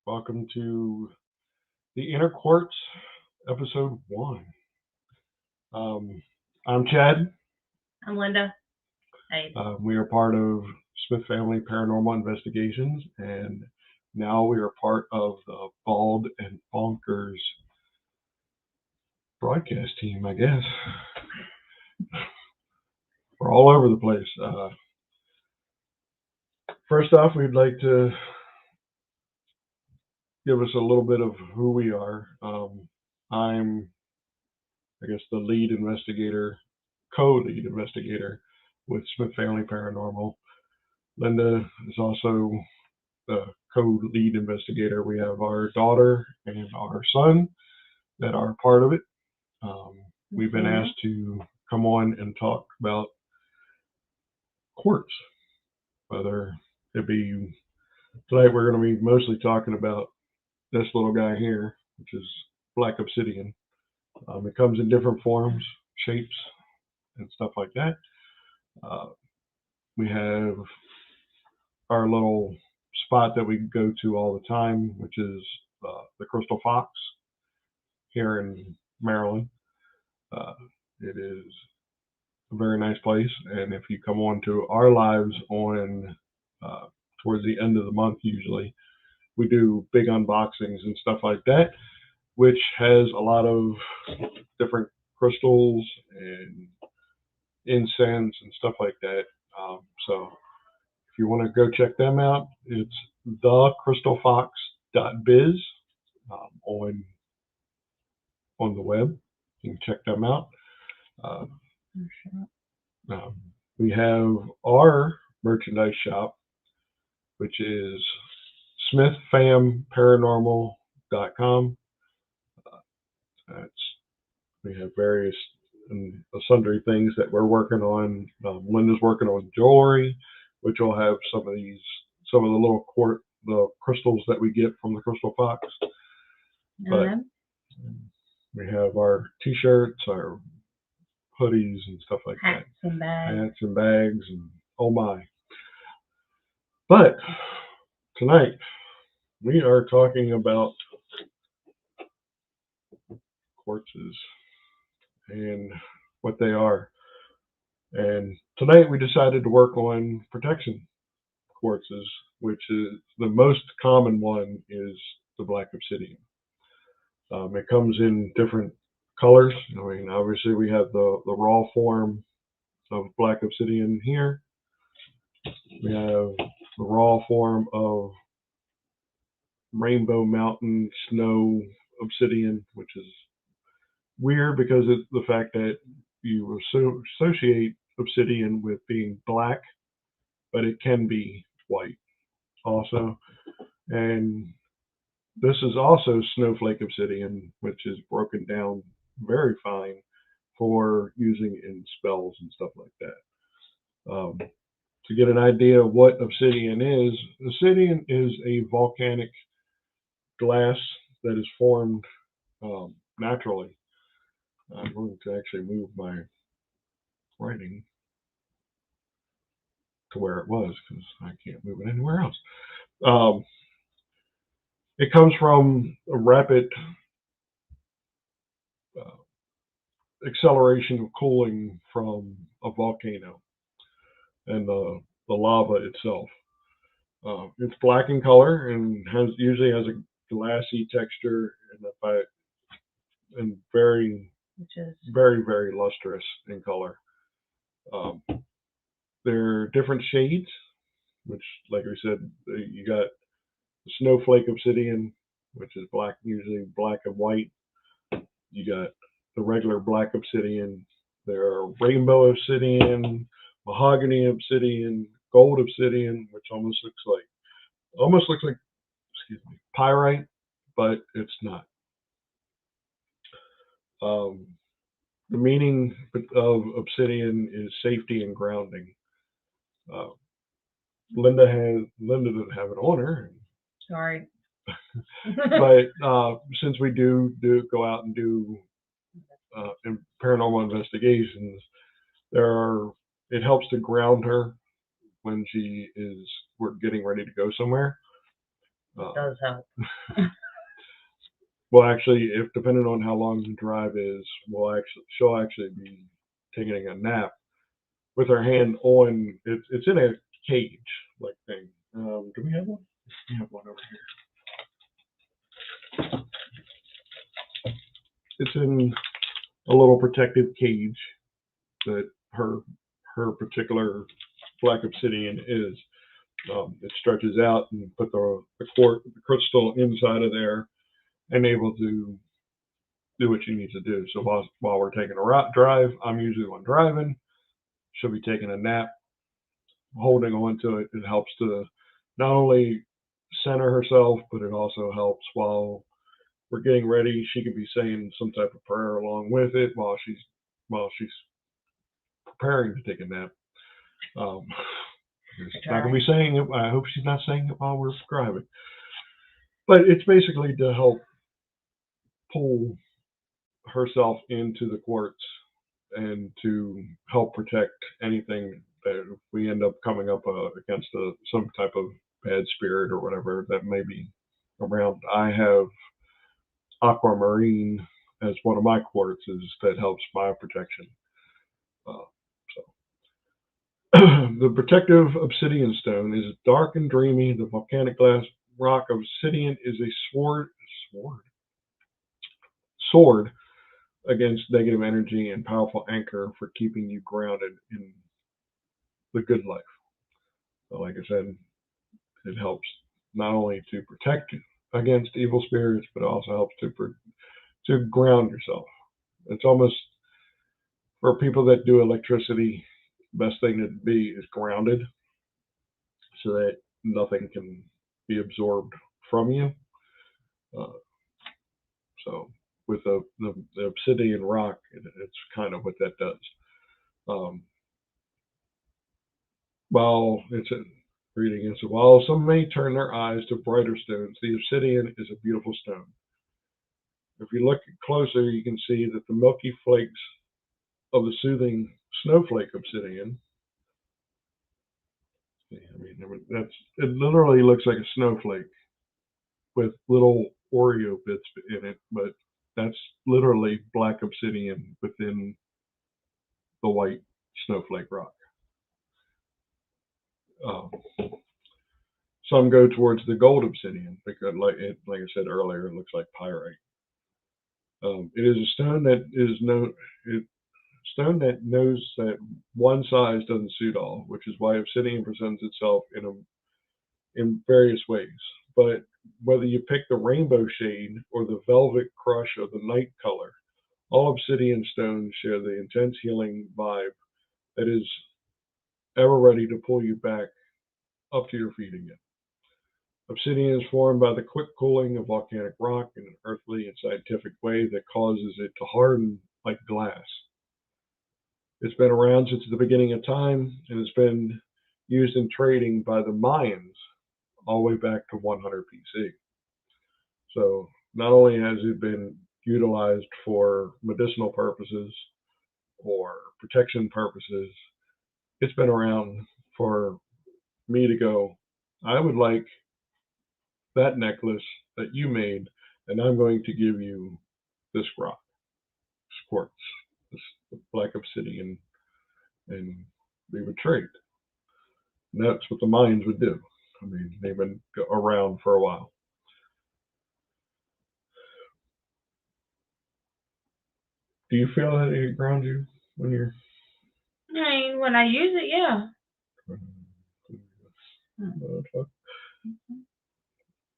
Welcome to the Inner Quartz, episode 1. I'm Chad. I'm Linda. Hey. We are part of Smith Family Paranormal Investigations, and now we are part of the Bald and Bonkers broadcast team, I guess. We're all over the place. First off, we'd like to give us a little bit of who we are. I'm, I guess, the lead investigator, co-lead investigator with Smith Family Paranormal. Linda is also the co-lead investigator. We have our daughter and our son that are part of it. We've been asked to come on and talk about quartz, whether it be tonight we're going to be mostly talking about this little guy here, which is Black Obsidian. It comes in different forms, shapes, and stuff like that. We have our little spot that we go to all the time, which is the Crystal Fox here in Maryland. It is a very nice place, and if you come on to our lives on towards the end of the month, usually we do big unboxings and stuff like that, which has a lot of different crystals and incense and stuff like that. So if you want to go check them out, it's thecrystalfox.biz on the web. You can check them out. We have our merchandise shop, which is smithfamparanormal.com. We have various and sundry things that we're working on. Linda's working on jewelry, which will have some of the little the crystals that we get from the Crystal Fox. But we have our t-shirts, our hoodies and stuff like that. Hats and bags and oh my. But tonight we are talking about quartzes and what they are. And tonight we decided to work on protection quartzes, which is the most common one is the Black Obsidian. It comes in different colors. I mean, obviously we have the raw form of Black Obsidian here. We have the raw form of Rainbow Mountain Snow Obsidian, which is weird because it's the fact that you associate obsidian with being black, but it can be white also. And this is also Snowflake Obsidian, which is broken down very fine for using in spells and stuff like that. To get an idea of what obsidian is a volcanic glass that is formed naturally. I'm going to actually move my writing to where it was because I can't move it anywhere else. It comes from a rapid acceleration of cooling from a volcano and the lava itself. It's black in color and usually has a glassy texture and very, very lustrous in color. There are different shades, which, like we said, you got the Snowflake Obsidian, which is black, usually black and white. You got the regular Black Obsidian. There are Rainbow Obsidian, Mahogany Obsidian, Gold Obsidian, which almost looks like pyrite, but it's not. The meaning of obsidian is safety and grounding. Linda doesn't have it on her. Sorry. But since we do go out and do paranormal investigations, it helps to ground her when we're getting ready to go somewhere. It does help. Well, actually, if depending on how long the drive is, she'll actually be taking a nap with her hand on. It's in a cage like thing. Do we have one? We have one over here. It's in a little protective cage that her particular Black Obsidian is. It stretches out and put the crystal inside of there and able to do what she needs to do. So while we're taking a drive, I'm usually the one driving. She'll be taking a nap, holding on to it. It helps to not only center herself, but it also helps while we're getting ready. She could be saying some type of prayer along with it while she's preparing to take a nap. She's not going to be saying it. I hope she's not saying it while we're driving. But it's basically to help pull herself into the quartz and to help protect anything that if we end up coming up against some type of bad spirit or whatever that may be around. I have aquamarine as one of my quartzes that helps my protection. The protective obsidian stone is dark and dreamy. The volcanic glass rock obsidian is a sword against negative energy and powerful anchor for keeping you grounded in the good life. So like I said, it helps not only to protect you against evil spirits, but also helps to ground yourself. It's almost, for people that do electricity, the best thing to be is grounded so that nothing can be absorbed from you. So with the obsidian rock, it's kind of what that does. While it's reading it, so while some may turn their eyes to brighter stones, the obsidian is a beautiful stone. If you look closer, you can see that the milky flakes of the soothing Snowflake Obsidian. I mean, it literally looks like a snowflake with little Oreo bits in it, but that's literally Black Obsidian within the white snowflake rock. Some go towards the gold obsidian because, like I said earlier, it looks like pyrite. It is a stone that knows that one size doesn't suit all, which is why obsidian presents itself in various ways. But whether you pick the rainbow shade or the velvet crush of the night color, all obsidian stones share the intense healing vibe that is ever ready to pull you back up to your feet again. Obsidian is formed by the quick cooling of volcanic rock in an earthly and scientific way that causes it to harden like glass. It's been around since the beginning of time, and it's been used in trading by the Mayans all the way back to 100 BC. So not only has it been utilized for medicinal purposes or protection purposes, it's been around for me to go, I would like that necklace that you made, and I'm going to give you this rock, this quartz, this Black Obsidian, and we would trade. And that's what the Mayans would do. I mean, they've been around for a while. Do you feel that it grounds you when you're? I mean, when I use it, yeah.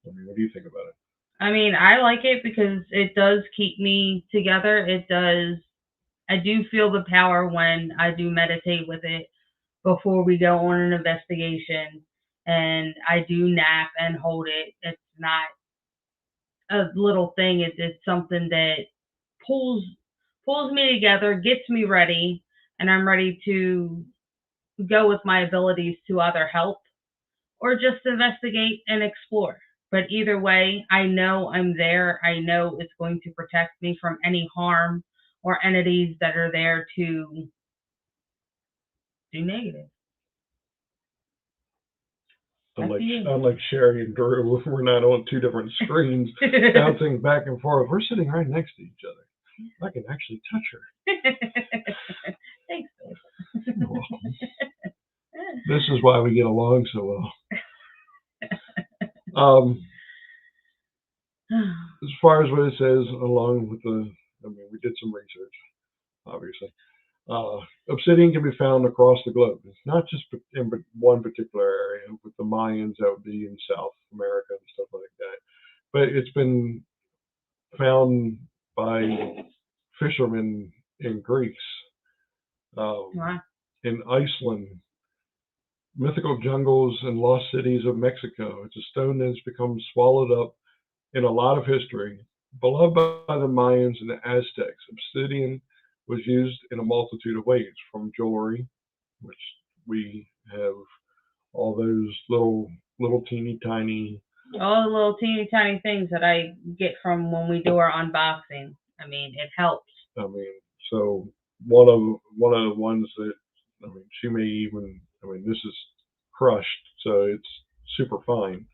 I mean, what do you think about it? I mean, I like it because it does keep me together. It does. I do feel the power when I do meditate with it before we go on an investigation, and I do nap and hold it. It's not a little thing. It's something that pulls me together, gets me ready, and I'm ready to go with my abilities to either help or just investigate and explore. But either way, I know I'm there. I know it's going to protect me from any harm or entities that are there to do negative. Unlike Sherry and Drew, we're not on two different screens bouncing back and forth. We're sitting right next to each other. I can actually touch her. Thanks, Well, this is why we get along so well. As far as what it says, along with we did some research, obviously. Obsidian can be found across the globe. It's not just in one particular area. With the Mayans, that would be in South America and stuff like that. But it's been found by fishermen in Greece, in Iceland, mythical jungles and lost cities of Mexico. It's a stone that's become swallowed up in a lot of history. Beloved by the Mayans and the Aztecs, obsidian was used in a multitude of ways, from jewelry, which we have all those little teeny tiny. All the little teeny tiny things that I get from when we do our unboxing. I mean, it helps. So one of the ones that, she may even, this is crushed, so it's super fine,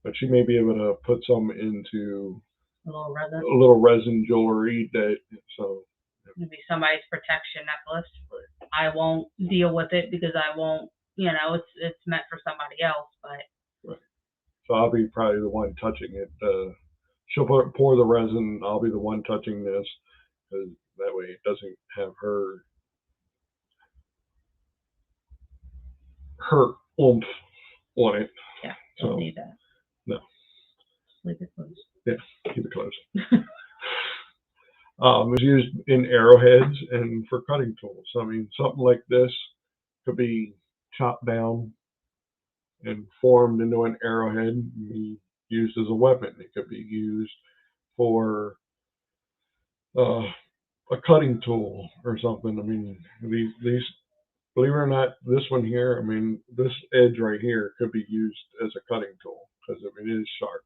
but she may be able to put some into a little resin jewelry maybe somebody's protection necklace. Right. I won't deal with it because I won't, it's meant for somebody else, but. Right. So I'll be probably the one touching it. She'll pour the resin. I'll be the one touching this, because that way it doesn't have her oomph on it. Yeah, don't need that. No. Leave it closed. Yeah, keep it closed. It was used in arrowheads and for cutting tools. Something like this could be chopped down and formed into an arrowhead and be used as a weapon. It could be used for a cutting tool or something. These, believe it or not, this one here, this edge right here could be used as a cutting tool because it is sharp.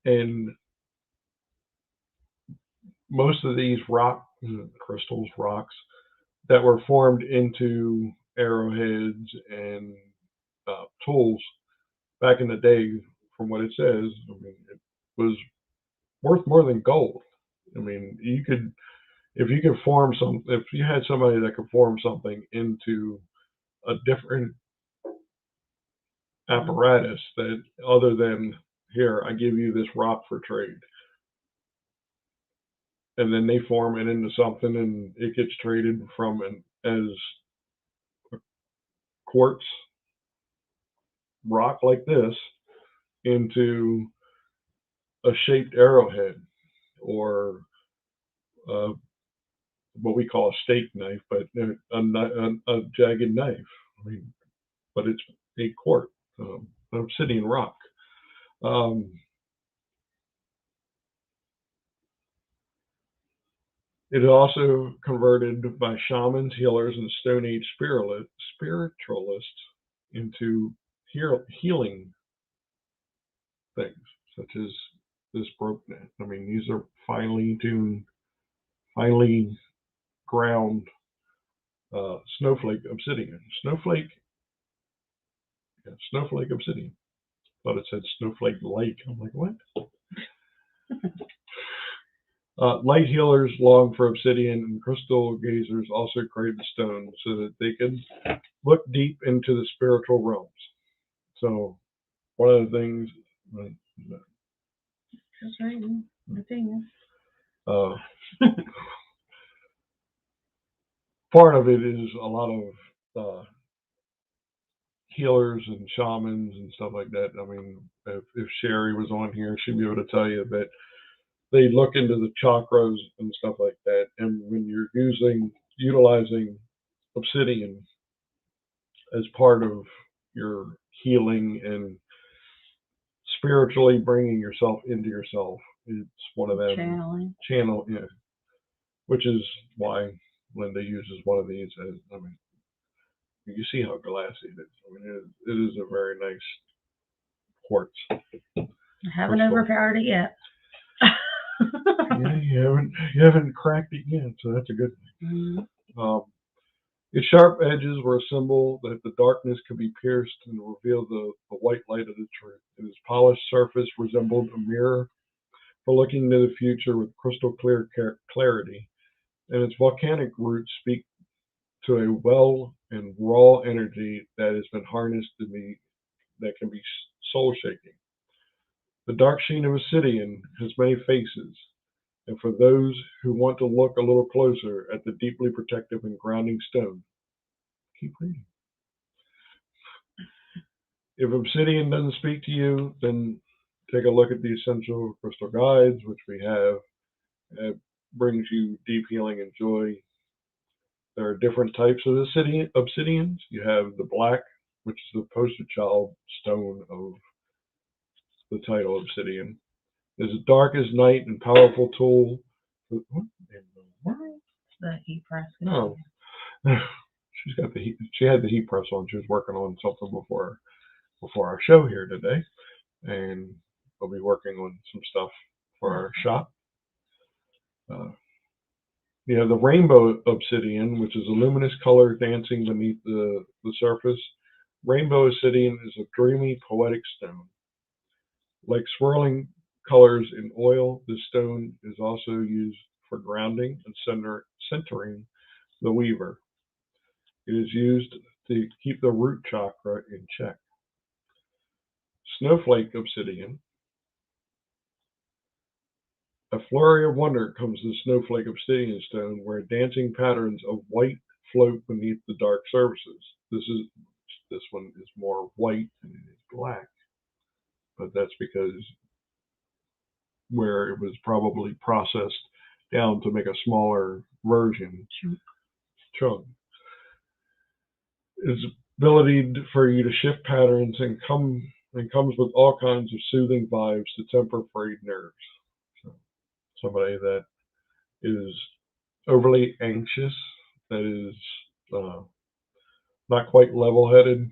And most of these rocks that were formed into arrowheads and tools back in the day, from what it says, it was worth more than gold. If you had somebody that could form something into a different apparatus that other than, here, I give you this rock for trade, and then they form it into something and it gets traded from as a quartz rock like this into a shaped arrowhead or what we call a steak knife, but a jagged knife. But it's a quartz, an obsidian rock. It is also converted by shamans, healers, and Stone Age spiritualists into healing things, such as this broke net. These are finely tuned, finely ground Snowflake Obsidian. Snowflake Obsidian. Thought it said Snowflake Lake. I'm like, what? Light healers long for obsidian, and crystal gazers also crave the stone so that they can look deep into the spiritual realms. So one of the things that's right. Part of it is a lot of healers and shamans and stuff like that. If Sherry was on here, she'd be able to tell you that they look into the chakras and stuff like that. And when you're utilizing obsidian as part of your healing and spiritually bringing yourself into yourself, it's one of them. Channel, yeah. Which is why Linda uses one of these as, you see how glassy it is. It is a very nice quartz. I haven't overpowered it yet. Yeah, you haven't cracked it yet, so that's a good thing. Its sharp edges were a symbol that the darkness could be pierced and reveal the white light of the truth. And its polished surface resembled a mirror for looking into the future with crystal clear clarity. And its volcanic roots speak to a well and raw energy that has been harnessed to be that can be soul shaking. The dark sheen of obsidian has many faces, and for those who want to look a little closer at the deeply protective and grounding stone, keep reading. If obsidian doesn't speak to you, then take a look at the essential crystal guides, which we have. It brings you deep healing and joy. There are different types of obsidians. You have the black, which is the poster child stone of the title obsidian. It's as dark as night and powerful tool. What in the world? The heat press. No. She's got the heat. She had the heat press on. She was working on something before our show here today, and we'll be working on some stuff for our shop. You have the rainbow obsidian, which is a luminous color dancing beneath the surface. Rainbow obsidian is a dreamy, poetic stone. Like swirling colors in oil, this stone is also used for grounding and centering the weaver. It is used to keep the root chakra in check. Snowflake obsidian. A flurry of wonder comes to Snowflake Obsidian stone, where dancing patterns of white float beneath the dark surfaces. This one is more white than it is black, but that's because where it was probably processed down to make a smaller version chunk. Its ability for you to shift patterns and comes with all kinds of soothing vibes to temper frayed nerves. Somebody that is overly anxious, that is not quite level-headed,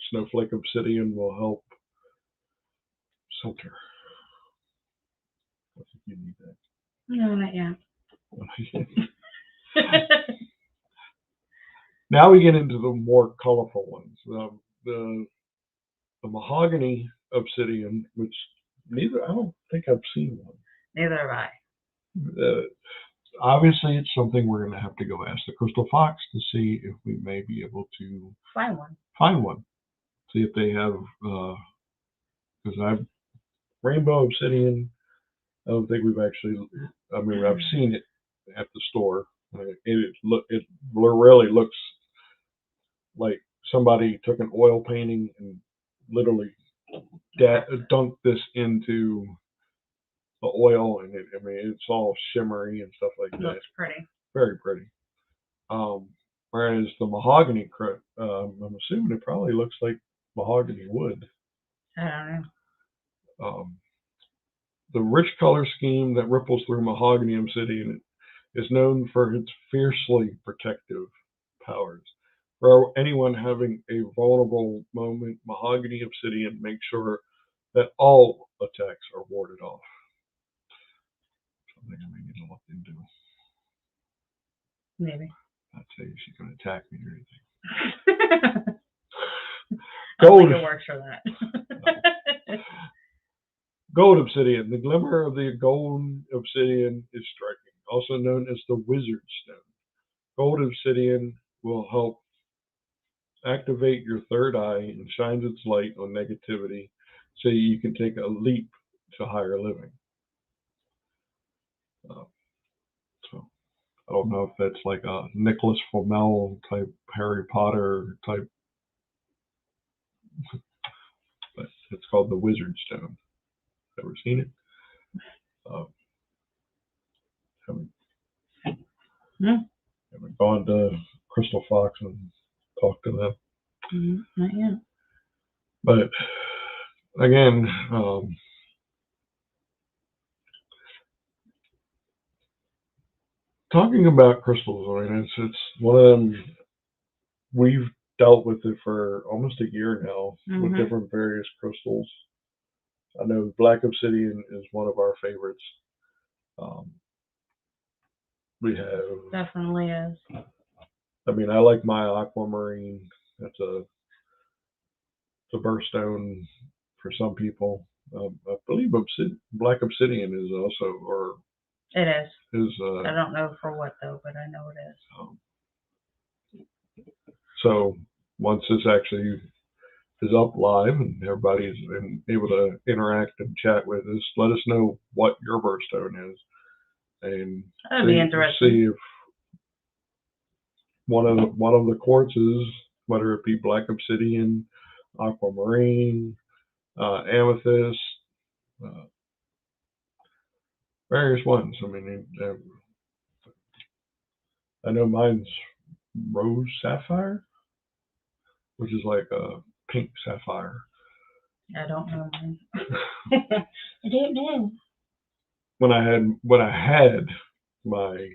Snowflake Obsidian will help center. I think you need that. No, not yet. Now we get into the more colorful ones. The Mahogany Obsidian, which I don't think I've seen one. Neither have I. Obviously, it's something we're going to have to go ask the Crystal Fox to see if we may be able to find one. See if they have, because Rainbow Obsidian, I don't think we've actually, I've seen it at the store. It really looks like somebody took an oil painting and literally dunked this into the oil, and it's all shimmery and stuff like that. Looks pretty. Very pretty. Whereas the mahogany, I'm assuming it probably looks like mahogany wood. I don't know. The rich color scheme that ripples through mahogany obsidian is known for its fiercely protective powers. For anyone having a vulnerable moment, mahogany obsidian makes sure that all attacks are warded off. Something I may need to look into. Maybe. I'd say she's going to attack me or anything. Gold. I think it works for that. Gold obsidian. The glimmer of the gold obsidian is striking, also known as the wizard stone. Gold obsidian will help activate your third eye and shines its light on negativity so you can take a leap to higher living. So I don't know if that's like a Nicholas Flamel type Harry Potter type, but it's called the Wizard Stone. Ever seen it? Haven't gone to Crystal Fox and talked to them. Not yet. But again, talking about crystals, it's one of them. We've dealt with it for almost a year now with different various crystals. I know Black Obsidian is one of our favorites. We have definitely is. I mean, I like my aquamarine. That's a birthstone for some people. I believe Black Obsidian is also, or It is. is. I don't know for what though, but I know it is. So once this actually is up live and everybody's able to interact and chat with us, let us know what your birthstone is, and That'd be interesting. see if one of the quartzes, whether it be Black Obsidian, aquamarine, amethyst, various ones. I mean, I know mine's rose sapphire, which is like a pink sapphire. I don't know. I don't know. When I had my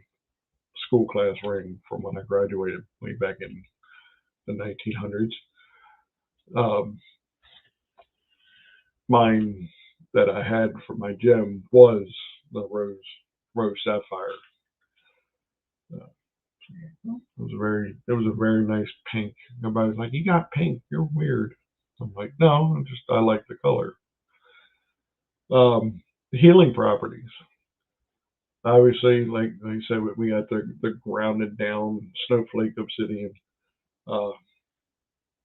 school class ring from when I graduated way back in the 1900s, mine that I had for my gem was the rose sapphire. It was a very nice pink. Everybody's like, "You got pink? You're weird." I'm like, "No, I like the color." Healing properties. Obviously, like I said, we got the grounded down Snowflake Obsidian,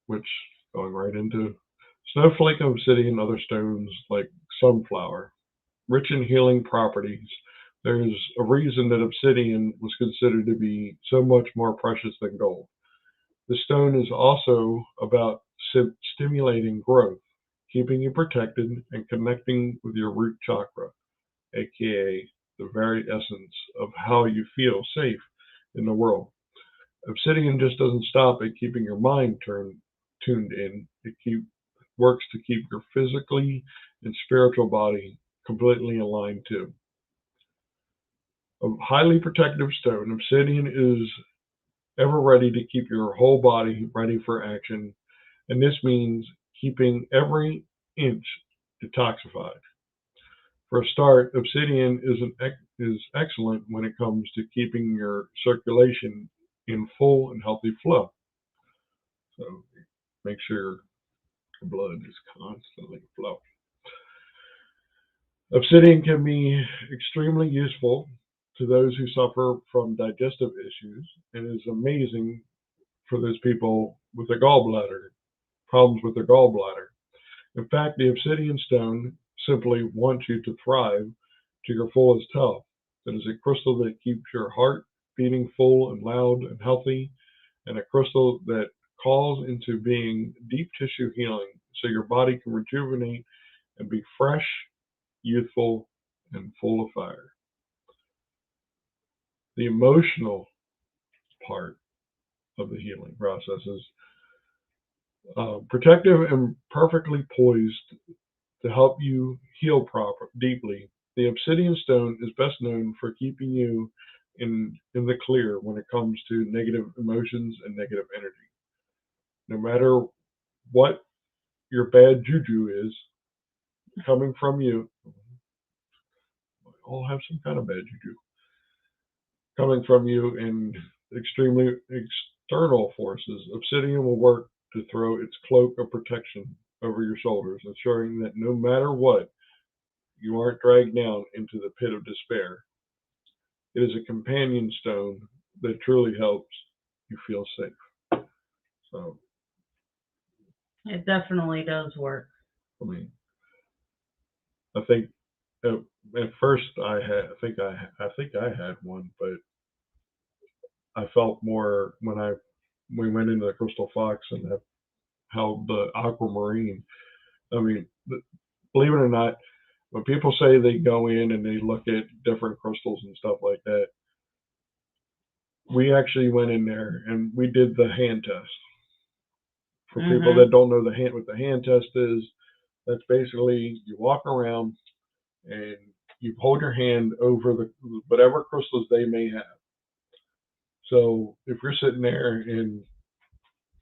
which going right into Snowflake Obsidian, other stones like sunflower, rich in healing properties. There's a reason that obsidian was considered to be so much more precious than gold. The stone is also about stimulating growth, keeping you protected, and connecting with your root chakra, aka the very essence of how you feel safe in the world. Obsidian just doesn't stop at keeping your mind tuned in. It works to keep your physically and spiritual body completely aligned too. A highly protective stone, obsidian is ever ready to keep your whole body ready for action, and this means keeping every inch detoxified. For a start, obsidian is excellent when it comes to keeping your circulation in full and healthy flow. So make sure the blood is constantly flowing. Obsidian can be extremely useful to those who suffer from digestive issues and is amazing for those people with a gallbladder, problems with their gallbladder. In fact, the obsidian stone simply wants you to thrive to your fullest health. It is a crystal that keeps your heart beating full and loud and healthy, and a crystal that calls into being deep tissue healing so your body can rejuvenate and be fresh, youthful, and full of fire. The emotional part of the healing process is protective and perfectly poised to help you heal deeply. The obsidian stone is best known for keeping you in the clear when it comes to negative emotions and negative energy. No matter what your bad juju is coming from you, we all have some kind of bad juju coming from you and extremely external forces. Obsidian will work to throw its cloak of protection over your shoulders, ensuring that no matter what, you aren't dragged down into the pit of despair. It is a companion stone that truly helps you feel safe. So it definitely does work. I mean, I think at first I think I had one, but I felt more when we went into the Crystal Fox and held the aquamarine. I mean, believe it or not, when people say they go in and they look at different crystals and stuff like that, we actually went in there and we did the hand test. For people that don't know what the hand test is, that's basically you walk around and you hold your hand over whatever crystals they may have. So if you're sitting there and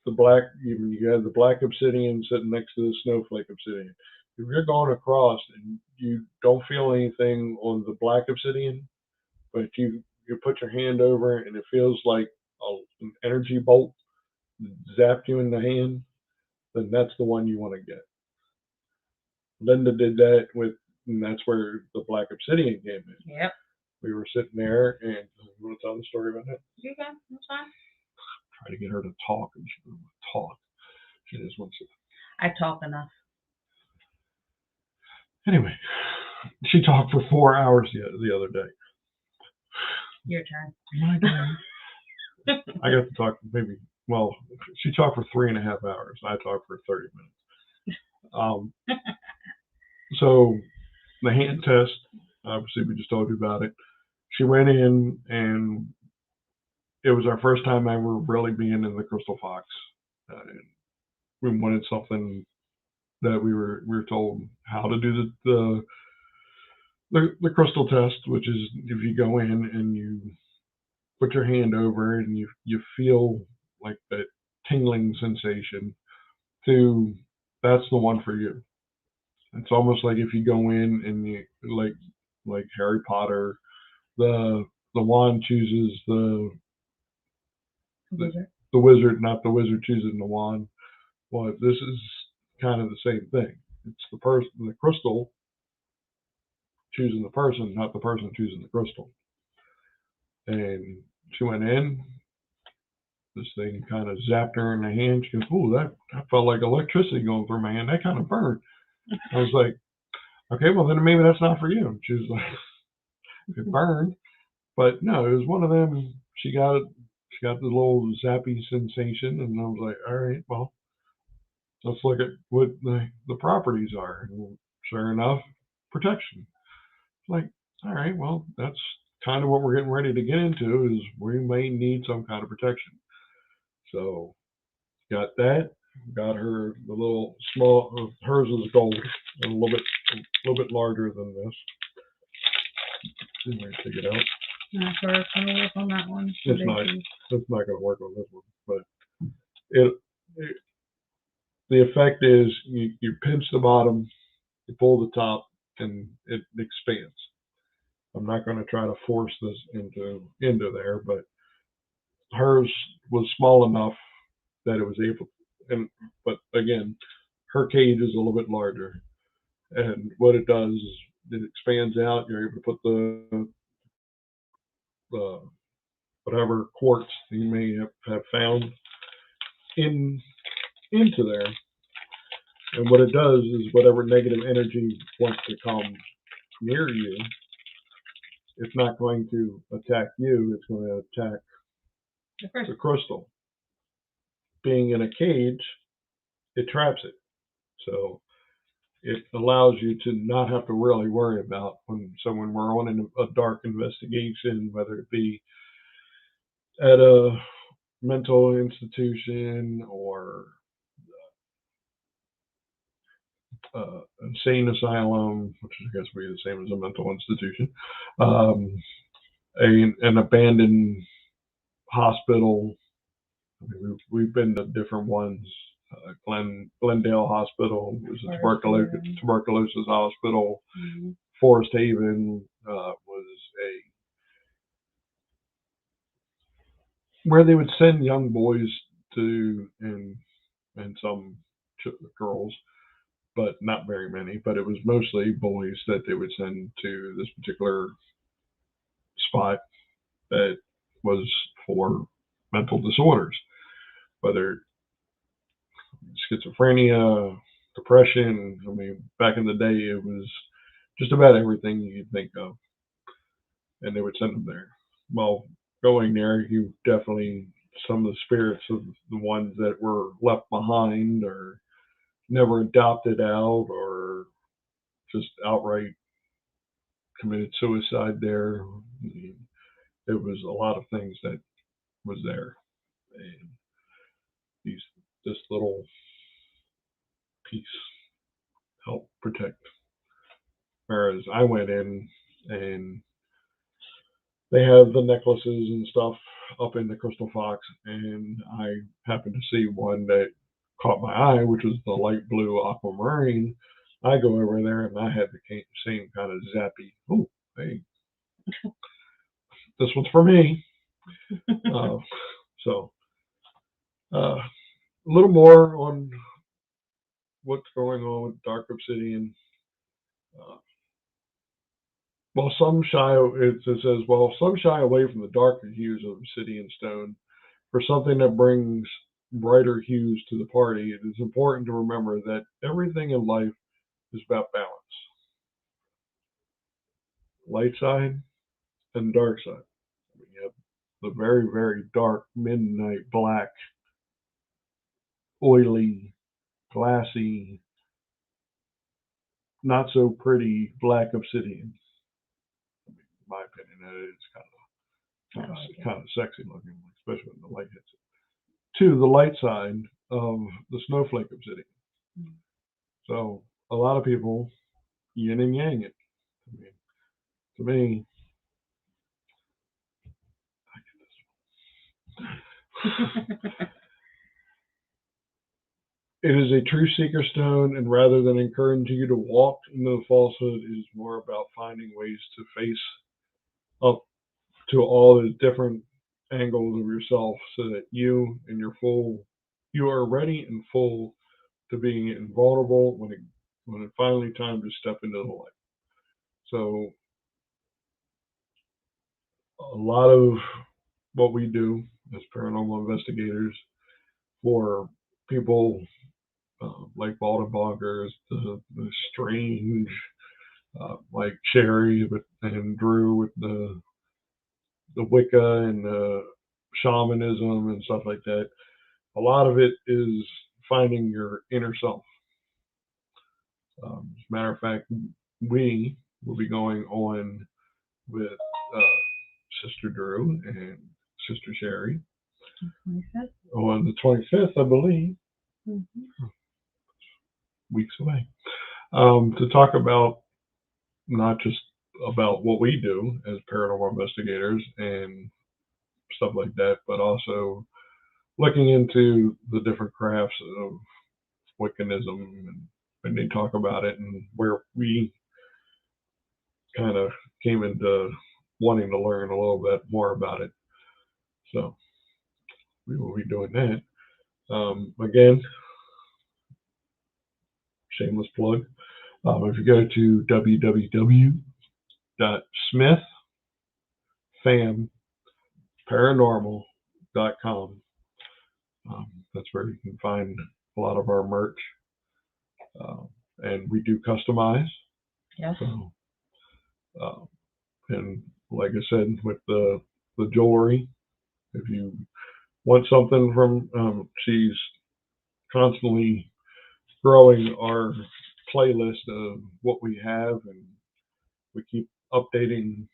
you have the Black Obsidian sitting next to the Snowflake Obsidian. If you're going across and you don't feel anything on the Black Obsidian, but you put your hand over it and it feels like an energy bolt zapped you in the hand, then that's the one you want to get. Linda did that and that's where the Black Obsidian came in. Yep. We were sitting there, and you want to tell the story about that? You can. That's fine. Try to get her to talk, and she doesn't want to talk. She just wants to. I talk enough. Anyway, she talked for 4 hours the other day. Your turn. My turn. I got to talk she talked for 3.5 hours. I talked for 30 minutes. So the hand test, obviously we just told you about it. She went in, and it was our first time ever really being in the Crystal Fox. We wanted something that we were told how to do the crystal test, which is if you go in and you put your hand over it and you feel like that tingling sensation, that's the one for you. It's almost like if you go in and you like Harry Potter, the wand chooses the wizard, not the wizard choosing the wand. Well, this is kind of the same thing. It's the crystal choosing the person, not the person choosing the crystal. And she went in. This thing kind of zapped her in the hand. She goes, "Ooh, that felt like electricity going through my hand. That kind of burned." I was like, "Okay, well then maybe that's not for you." She was like, "It burned," but no, it was one of them. She got the little zappy sensation, and I was like, "All right, well, let's look at what the properties are." And sure enough, protection. Like, all right, well, that's kind of what we're getting ready to get into, is we may need some kind of protection. So got that. Got her the little small. Hers is gold, a little bit larger than this. Let me take it out. Not sure it's gonna work on that one. It's not going to work on this one, but the effect is you pinch the bottom, you pull the top, and it expands. I'm not going to try to force this into there, but hers was small enough that it was able. But again, her cage is a little bit larger, and what it does is it expands out. You're able to put the whatever quartz you may have found into there. And what it does is whatever negative energy wants to come near you, it's not going to attack you, it's going to attack the crystal. Being in a cage, it traps it. So it allows you to not have to really worry about when we're on a dark investigation, whether it be at a mental institution or insane asylum, which I guess would be the same as a mental institution, an abandoned hospital. I mean, we've been to different ones. Glendale Hospital was a tuberculosis hospital. Mm-hmm. Forest Haven was where they would send young boys to, and some girls, but not very many. But it was mostly boys that they would send to this particular spot that was for mental disorders, whether schizophrenia, depression. I mean, back in the day, it was just about everything you could think of, and they would send them there. Well, going there, you definitely, some of the spirits of the ones that were left behind or never adopted out or just outright committed suicide there. It was a lot of things that was there, and this little piece helped protect. Whereas I went in and they have the necklaces and stuff up in the Crystal Fox, and I happened to see one that caught my eye, which was the light blue aquamarine. I go over there and I had the same kind of zappy. Oh, hey, this one's for me. So a little more on what's going on with dark obsidian. Uh, it says, while some shy away from the darker hues of obsidian stone for something that brings brighter hues to the party, it is important to remember that everything in life is about balance. Light side and dark side. We have the very, very dark, midnight black, oily, glassy, not so pretty black obsidian. In my opinion, that is kind of sexy looking, especially when the light hits it. To the light side of the Snowflake Obsidian. Mm-hmm. So a lot of people yin and yang it. I mean, to me, it is a true seeker stone, and rather than encouraging you to walk into the falsehood, it is more about finding ways to face up to all the different angles of yourself so that you are ready and full to being invulnerable when it's finally time to step into the light. So a lot of what we do as paranormal investigators for people like Bald and Bonkers, the strange, like Sherry and Drew with the Wicca and the shamanism and stuff like that. A lot of it is finding your inner self. As a matter of fact, we will be going on with Sister Drew and Sister Sherry 25th. On the 25th, I believe. Mm-hmm. Weeks away. To talk about not just about what we do as paranormal investigators and stuff like that, but also looking into the different crafts of Wiccanism and they talk about it and where we kind of came into wanting to learn a little bit more about it. So we will be doing that. Again, shameless plug. If you go to www.smithfamparanormal.com, that's where you can find a lot of our merch. And we do customize. Yes. So, and like I said, with the jewelry, if you want something from, she's constantly growing our playlist of what we have, and we keep updating.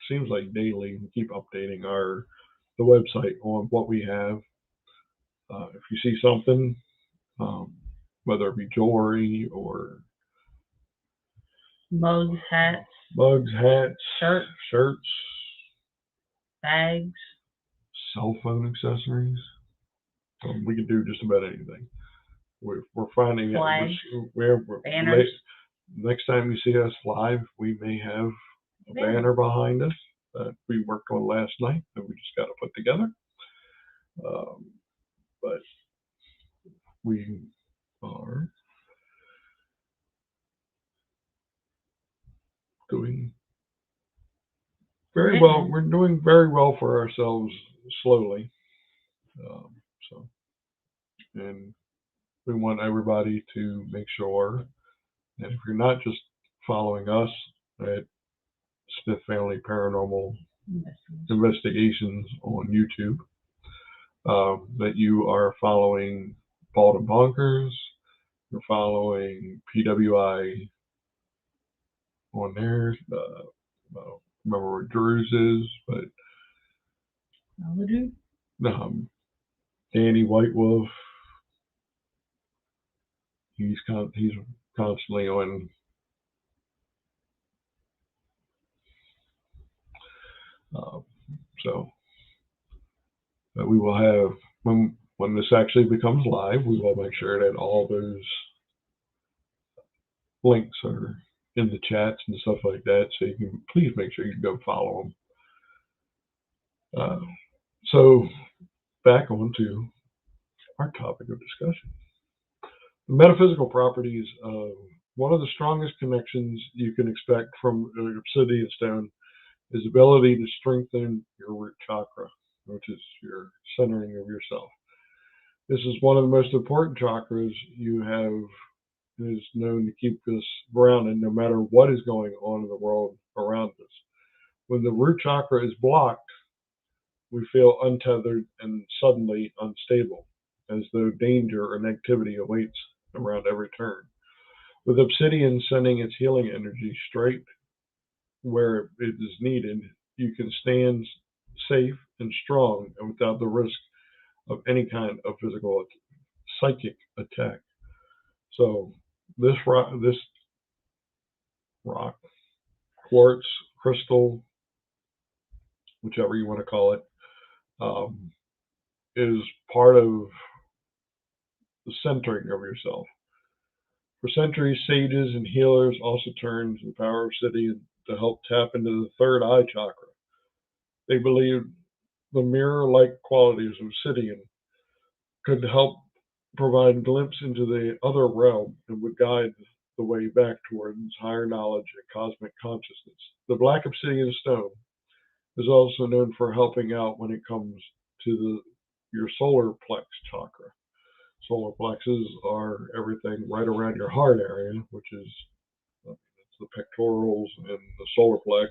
Seems like daily, we keep updating the website on what we have. If you see something, whether it be jewelry or mugs, hats, shirts, bags, cell phone accessories, we can do just about anything. We're finding flags, banners. Next time you see us live, we may have a banner behind us that we worked on last night that we just got to put together. But we are doing very well. We're doing very well for ourselves slowly. And we want everybody to make sure that if you're not just following us at Smith Family Paranormal Investigations on YouTube, that you are following Bald and Bonkers, you're following PWI on there. I don't remember what Drew's is, but Danny White Wolf. He's constantly on. So we will have when this actually becomes live, we will make sure that all those links are in the chats and stuff like that. So you can please make sure you go follow them. So back onto our topic of discussion. The metaphysical properties of one of the strongest connections you can expect from obsidian stone is the ability to strengthen your root chakra, which is your centering of yourself. This is one of the most important chakras you have. It is known to keep us grounded no matter what is going on in the world around us. When the root chakra is blocked, we feel untethered and suddenly unstable, as though danger or negativity awaits around every turn. With obsidian sending its healing energy straight where it is needed, you can stand safe and strong and without the risk of any kind of physical psychic attack. So this rock, quartz, crystal, whichever you want to call it, is part of the centering of yourself. For centuries, sages and healers also turned to the power of obsidian to help tap into the third eye chakra. They believed the mirror-like qualities of obsidian could help provide a glimpse into the other realm and would guide the way back towards higher knowledge and cosmic consciousness. The Black Obsidian stone is also known for helping out when it comes to your solar plex chakra. Solar plexes are everything right around your heart area, which is the pectorals and the solar plex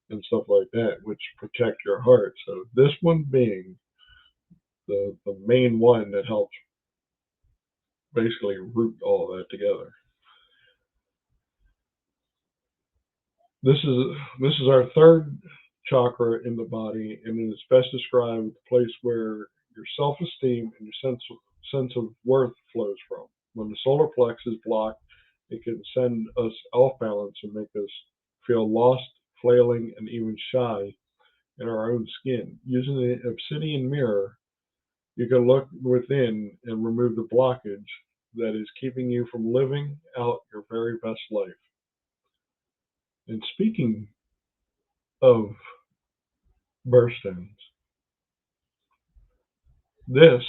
and stuff like that, which protect your heart. So this one being the main one that helps basically root all that together. This is our third chakra in the body, and it is best described as the place where your self-esteem and your sense of worth flows from. When the solar plex is blocked, it can send us off balance and make us feel lost, flailing, and even shy in our own skin. Using the obsidian mirror, you can look within and remove the blockage that is keeping you from living out your very best life. And speaking of birthstones, this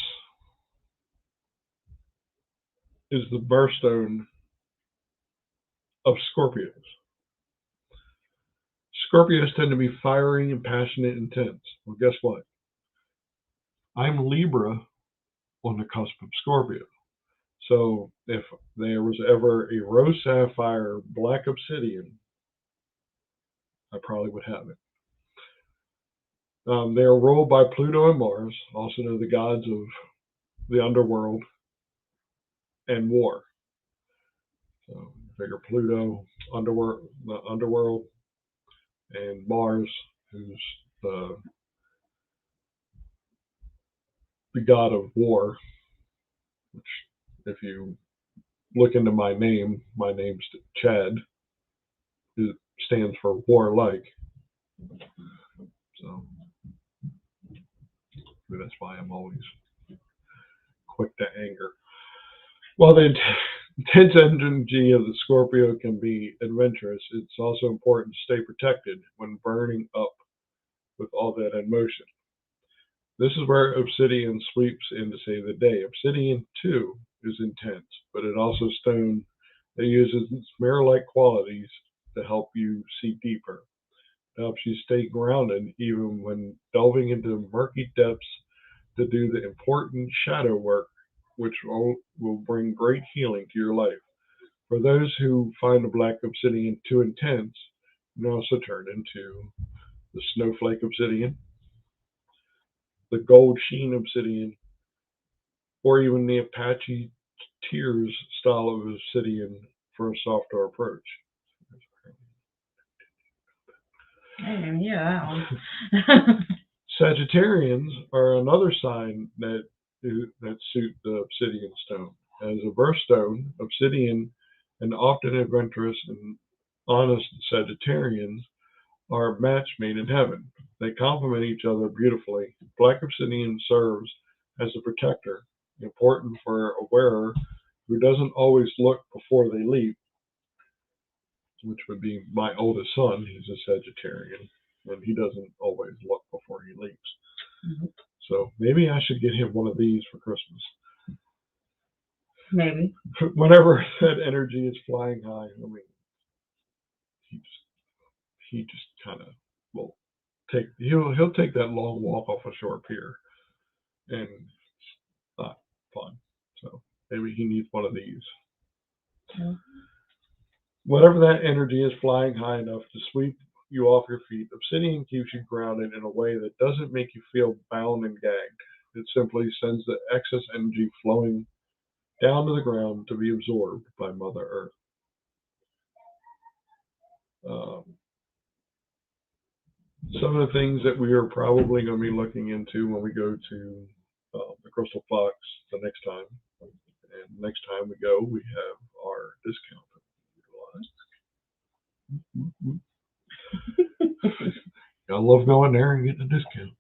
is the birthstone of Scorpios. Scorpios tend to be fiery and passionate and intense. Well, guess what? I'm Libra on the cusp of Scorpio. So if there was ever a rose sapphire black obsidian, I probably would have it. They are ruled by Pluto and Mars, also known the gods of the underworld and war. So figure Pluto, the underworld, and Mars, who's the god of war. Which, if you look into my name's Chad. It stands for warlike. So that's why I'm always quick to anger. While the intense energy of the Scorpio can be adventurous, it's also important to stay protected when burning up with all that emotion. This is where obsidian sweeps in to save the day. Obsidian, too, is intense, but it also stone that uses its mirror-like qualities to help you see deeper. It helps you stay grounded even when delving into murky depths to do the important shadow work, which will bring great healing to your life. For those who find the black obsidian too intense, you can also turn into the Snowflake Obsidian, the Gold Sheen Obsidian, or even the Apache Tears style of obsidian for a softer approach. I didn't hear that one. Sagittarians are another sign that suit the obsidian stone. As a birthstone, obsidian and often adventurous and honest Sagittarians are a match made in heaven. They complement each other beautifully. Black obsidian serves as a protector, important for a wearer who doesn't always look before they leap, which would be my oldest son. He's a Sagittarian, and he doesn't always look before he leaps. Mm-hmm. So maybe I should get him one of these for Christmas. Maybe. Whenever that energy is flying high, I mean, he just kind of will he'll take that long walk off a shore pier, and it's not fun. So maybe he needs one of these. Mm-hmm. Whatever that energy is flying high enough to sweep you off your feet, obsidian keeps you grounded in a way that doesn't make you feel bound and gagged. It simply sends the excess energy flowing down to the ground to be absorbed by Mother Earth. Some of the things that we are probably going to be looking into when we go to the Crystal Fox the next time. And next time we go, we have our discount. I love going there and getting a discount.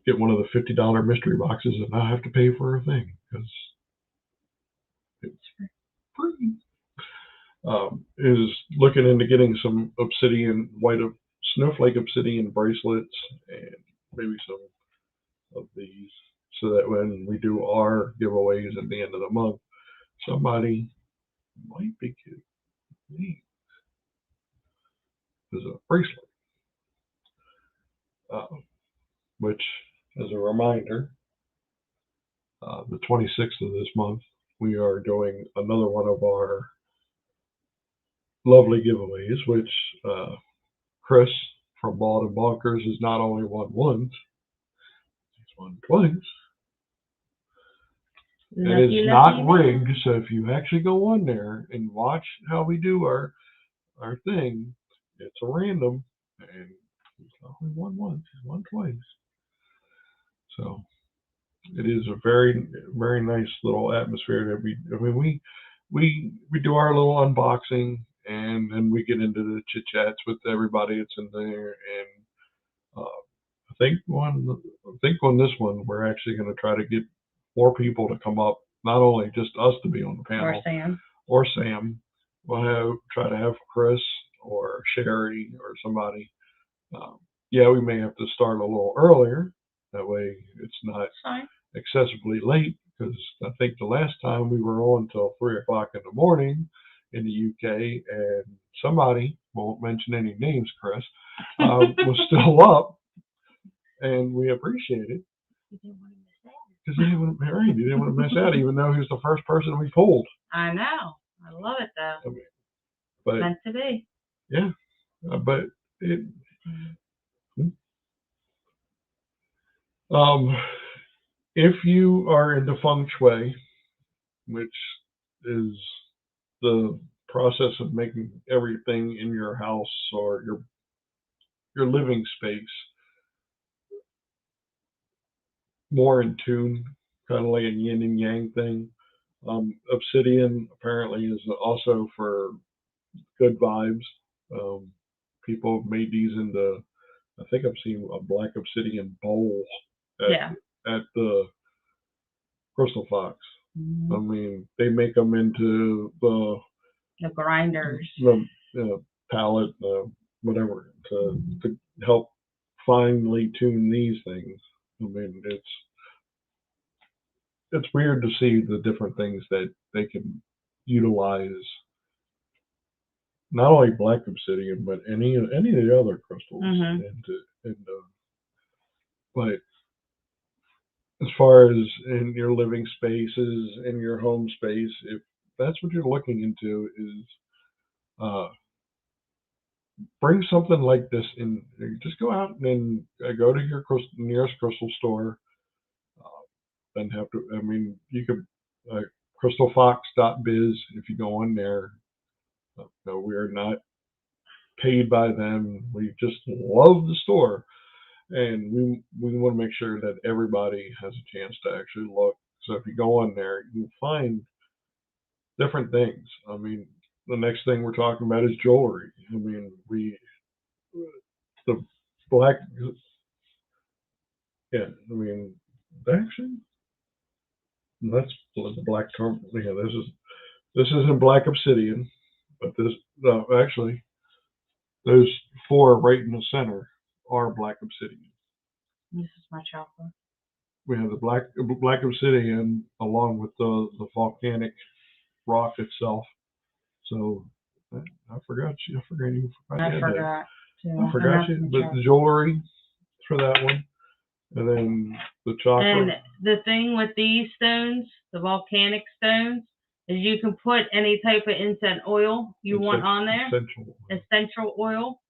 Get one of the $50 mystery boxes and not have to pay for a thing because it's free. Is looking into getting some Snowflake Obsidian bracelets and maybe some of these, so that when we do our giveaways at the end of the month, somebody might be getting these as a bracelet. Which, as a reminder, the 26th of this month, we are doing another one of our lovely giveaways, which Chris from Bald and Bonkers has not only won once, he's won twice. And it's not rigged, so if you actually go on there and watch how we do our thing, it's a random, and he's not only won once, he's won twice. So it is a very, very nice little atmosphere that we do our little unboxing, and then we get into the chit chats with everybody that's in there. And I think on this one we're actually going to try to get more people to come up, not only just us to be on the panel, or Sam. We'll try to have Chris or Sherry or somebody. Yeah, we may have to start a little earlier. That way it's not excessively late, because I think the last time we were on until 3 o'clock in the morning in the UK, and somebody, won't mention any names, Chris, was still up, and we appreciate it. Because he didn't want to miss out, even though he was the first person we pulled. I know. I love it though. I mean, but meant to be. Yeah, but it. If you are into feng shui, which is the process of making everything in your house or your living space more in tune, kind of like a yin and yang thing. Obsidian apparently is also for good vibes. People have made these into, I think I've seen a Black Obsidian bowl at the Crystal Fox. Mm-hmm. I mean, they make them into the grinders, the palette, whatever, to help finely tune these things. I mean, it's weird to see the different things that they can utilize. Not only Black Obsidian, but any of the other crystals. Mm-hmm. But as far as in your living spaces, in your home space, if that's what you're looking into, is bring something like this in. Just go out and go to your nearest crystal store. And have to. I mean, you could crystalfox.biz if you go on there. No, we are not paid by them. We just love the store, and we want to make sure that everybody has a chance to actually look. So if you go on there, you find different things. I mean, the next thing we're talking about is jewelry. I mean, the black. Yeah, I mean, actually, that's the black term. Yeah, this isn't Black Obsidian, but actually, those four right in the center are Black Obsidian. This is my chocolate. We have the black obsidian along with the volcanic rock itself. So I forgot you. I forgot you. I forgot. I forgot you. But the jewelry for that one, and then the chocolate. And the thing with these stones, the volcanic stones, is you can put any type of incense oil you want on there. Essential oil.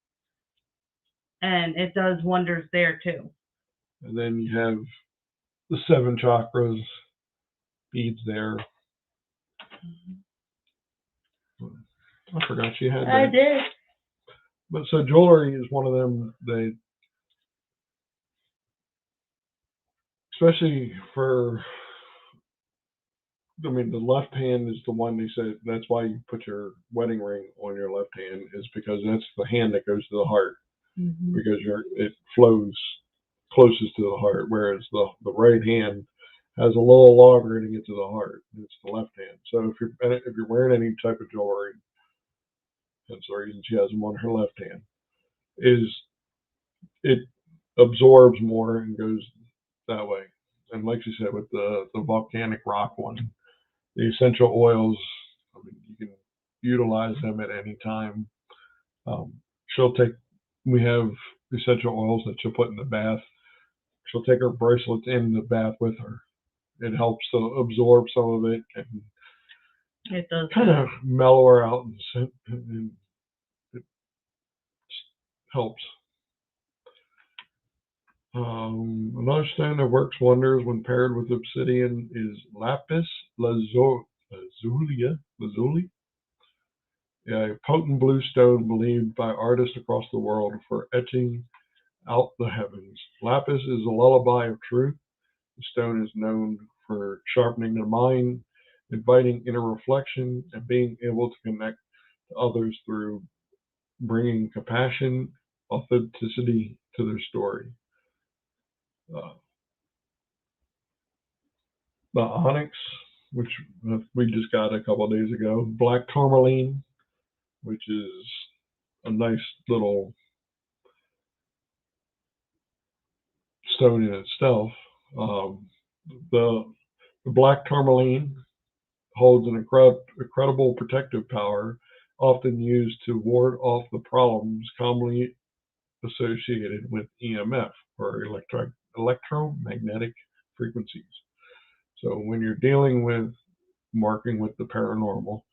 And it does wonders there too. And then you have the 7 chakras beads there. I forgot you had that. I did. But so jewelry is one of them that, especially for, I mean, the left hand is the one they said that's why you put your wedding ring on your left hand, is because that's the hand that goes to the heart, because it flows closest to the heart, whereas the right hand has a little longer to get to the heart. It's the left hand. So if you're wearing any type of jewelry, that's the reason she has them on her left hand, is it absorbs more and goes that way. And like you said, with the volcanic rock one, the essential oils, I mean, you can utilize them at any time. We have essential oils that she'll put in the bath. She'll take her bracelets in the bath with her. It helps to absorb some of it and it does kind of mellow her out, and it helps. Another stone that works wonders when paired with obsidian is lapis lazuli. A potent blue stone believed by artists across the world for etching out the heavens. Lapis is a lullaby of truth. The stone is known for sharpening the mind, inviting inner reflection, and being able to connect to others through bringing compassion, authenticity to their story. The onyx, which we just got a couple of days ago. Black tourmaline, which is a nice little stone in itself. The black tourmaline holds an incredible protective power, often used to ward off the problems commonly associated with EMF, or electromagnetic frequencies. So when you're dealing with working with the paranormal,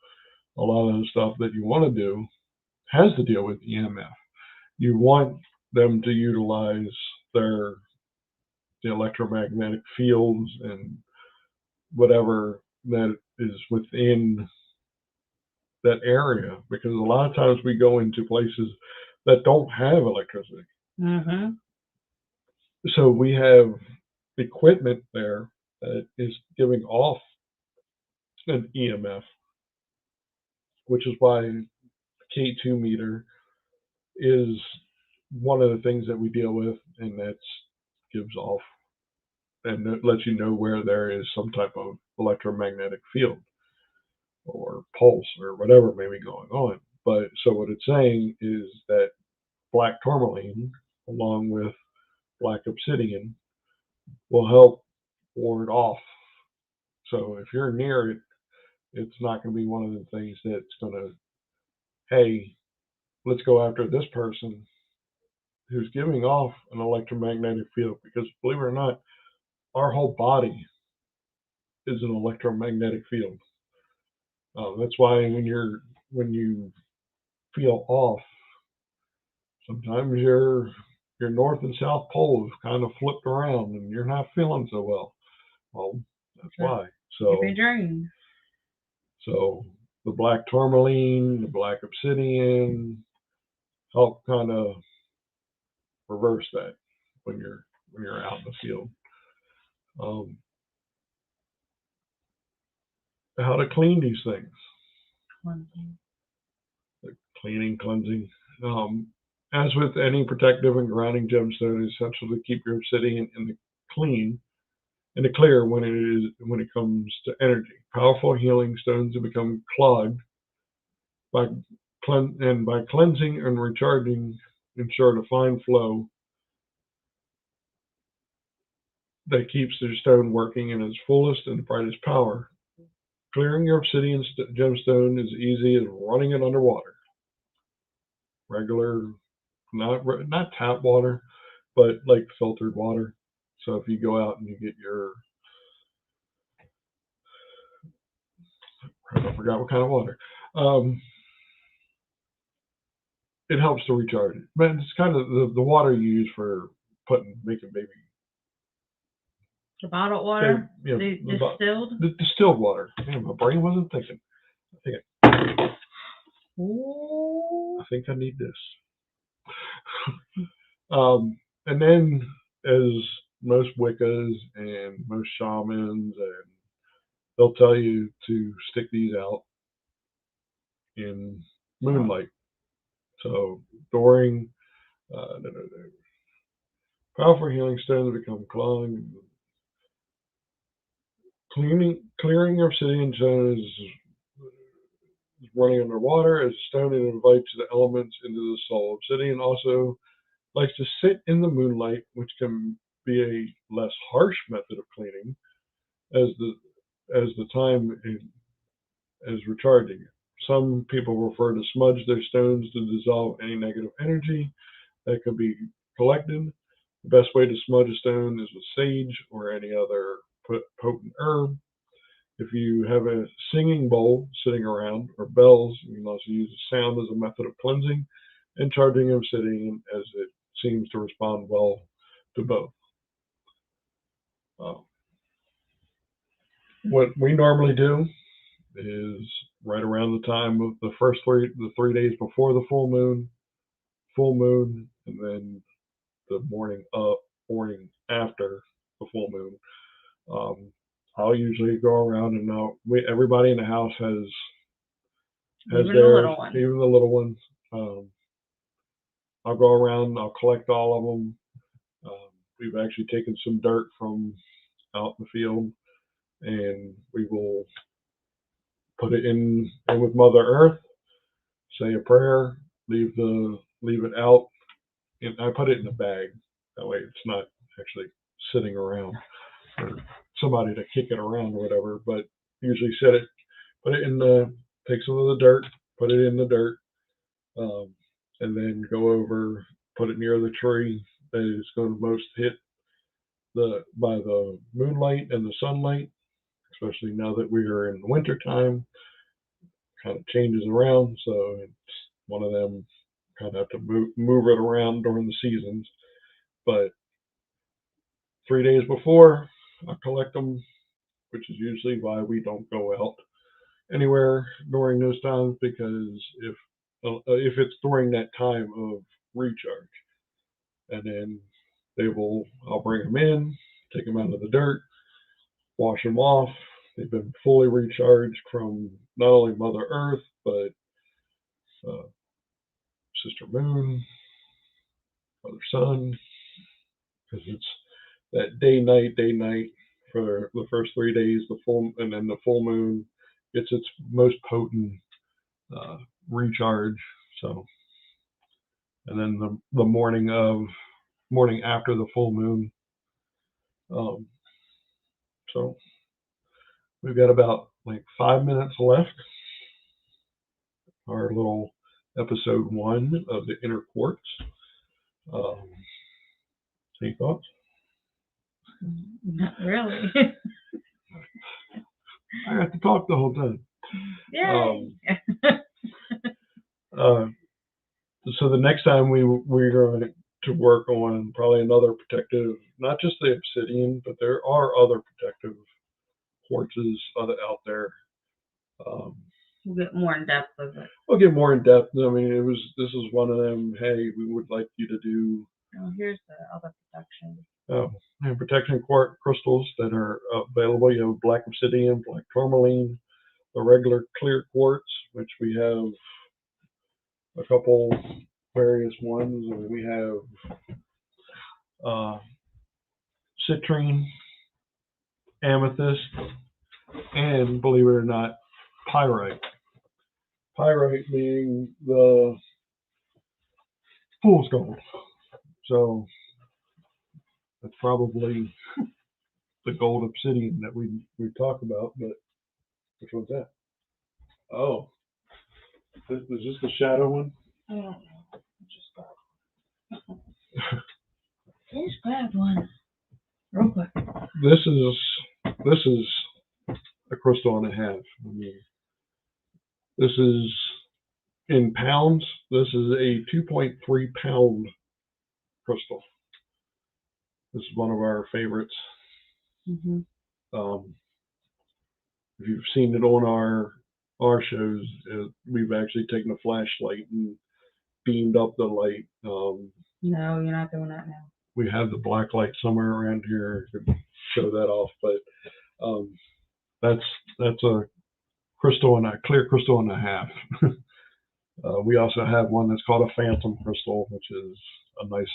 a lot of the stuff that you want to do has to deal with EMF. You want them to utilize the electromagnetic fields and whatever that is within that area, because a lot of times we go into places that don't have electricity. So we have equipment there that is giving off an EMF, which is why K2 meter is one of the things that we deal with, and that gives off and it lets you know where there is some type of electromagnetic field or pulse or whatever may be going on. But so what it's saying is that black tourmaline, along with black obsidian, will help ward off. So if you're near it, it's not going to be one of the things that's going to, hey, let's go after this person who's giving off an electromagnetic field, because believe it or not, our whole body is an electromagnetic field. That's why when you feel off, sometimes your north and south poles kind of flipped around and you're not feeling so well. Well, that's why. So the black tourmaline, the black obsidian help kind of reverse that when you're out in the field. How to clean these things? Cleansing. As with any protective and grounding gemstone, it's essential to keep your obsidian in the clear when it comes to energy. Powerful healing stones have become clogged by cleansing and recharging, ensure a fine flow that keeps the stone working in its fullest and brightest power. Clearing your obsidian gemstone is easy as running it underwater. Regular, not tap water, but like filtered water. So if you go out and you get your, I forgot what kind of water, it helps to recharge it. But it's kind of the water you use for making baby. The bottled water? Yeah, the distilled? The distilled water. Man, my brain wasn't thinking. I think I need this. And then, as most Wiccas and most shamans, and they'll tell you to stick these out in moonlight. So during powerful healing stones become clogged. Clearing your obsidian stone is running underwater as a stone and invites the elements into the soul. Obsidian also likes to sit in the moonlight, which can be a less harsh method of cleaning, as the time is recharging it. Some people prefer to smudge their stones to dissolve any negative energy that could be collected. The best way to smudge a stone is with sage or any other potent herb. If you have a singing bowl sitting around or bells, you can also use sound as a method of cleansing and charging obsidian, as it seems to respond well to both. What we normally do is right around the time of the 3 days before the full moon, and then the morning after the full moon. I'll usually go around and everybody in the house has even theirs, even the little ones. I'll go around, I'll collect all of them. We've actually taken some dirt from out in the field, and we will put it in with Mother Earth, say a prayer, leave it out, and I put it in a bag. That way it's not actually sitting around for somebody to kick it around or whatever, but usually put it in take some of the dirt, put it in the dirt, and then go over, put it near the tree that is going to most hit by the moonlight and the sunlight, especially now that we are in the winter time. Kind of changes around, so it's one of them kind of have to move it around during the seasons. But 3 days before, I collect them, which is usually why we don't go out anywhere during those times, because if it's during that time of recharge, and then I'll bring them in, take them out of the dirt, wash them off. They've been fully recharged from not only Mother Earth, but Sister Moon, Mother Sun, because it's that day night for the first 3 days, and then the full moon gets its most potent recharge. So, and then the morning after the full moon. So we've got about 5 minutes left. Our little episode 1 of the Inner Quartz. Any thoughts? Not really. I have to talk the whole time. Yay! So the next time we're going to work on probably another protective, not just the obsidian, but there are other protective quartzes out there. We'll get more in depth with it. We'll get more in depth. I mean, this is one of them. Hey, we would like you to do. Oh, here's the other protection. And protection quartz crystals that are available. You have Black Obsidian, Black Tourmaline, the regular clear quartz, which we have a couple various ones. We have citrine, amethyst, and believe it or not, pyrite. Pyrite being the fool's gold. So that's probably the gold obsidian that we talked about, but which one's that? Oh, is this the shadow one? I don't know. Just grabbed one real quick. This is a crystal and a half. I mean, this is in pounds. This is a 2.3 pound crystal. This is one of our favorites. Mm-hmm. If you've seen it on our shows, we've actually taken a flashlight and beamed up the light. No, you're not doing that now. We have the black light somewhere around here to show that off, but that's a crystal and a clear crystal and a half. We also have one that's called a phantom crystal, which is a nice.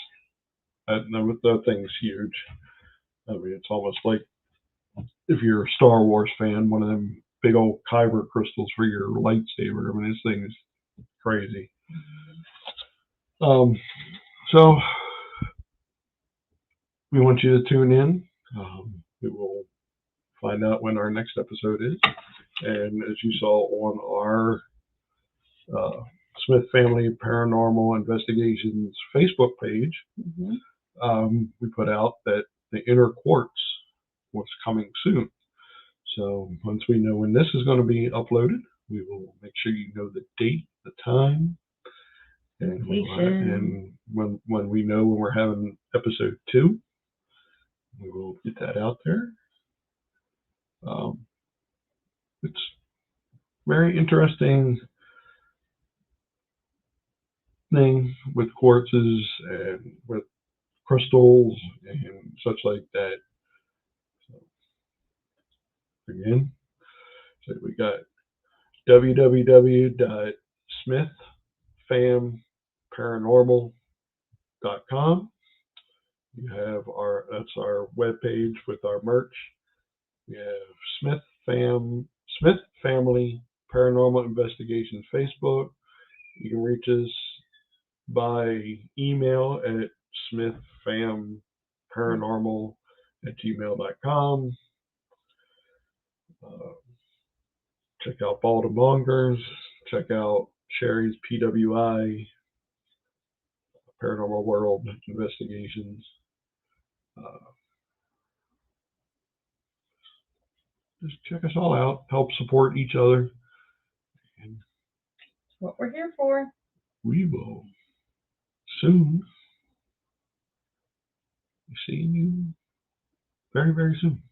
That thing's huge. I mean, it's almost like if you're a Star Wars fan, one of them big old kyber crystals for your lightsaber. I mean, this thing is crazy. So we want you to tune in. We will find out when our next episode is. And as you saw on our Smith Family Paranormal Investigations Facebook page, we put out that the inner quartz was coming soon. So once we know when this is going to be uploaded, we will make sure you know the date, the time, and when we know when we're having episode 2, we will get that out there. It's very interesting thing with quartzes and with crystals and such like that. So, again, so we got www.smithfamparanormal.com. You have that's our webpage with our merch. We have Smith Family Paranormal Investigations Facebook. You can reach us by email at smithfamparanormal@gmail.com. Check out Bald and Bonkers. Check out Sherry's PWI, Paranormal World Investigations. Just check us all out. Help support each other. And that's what we're here for. We will soon be seeing you very, very soon.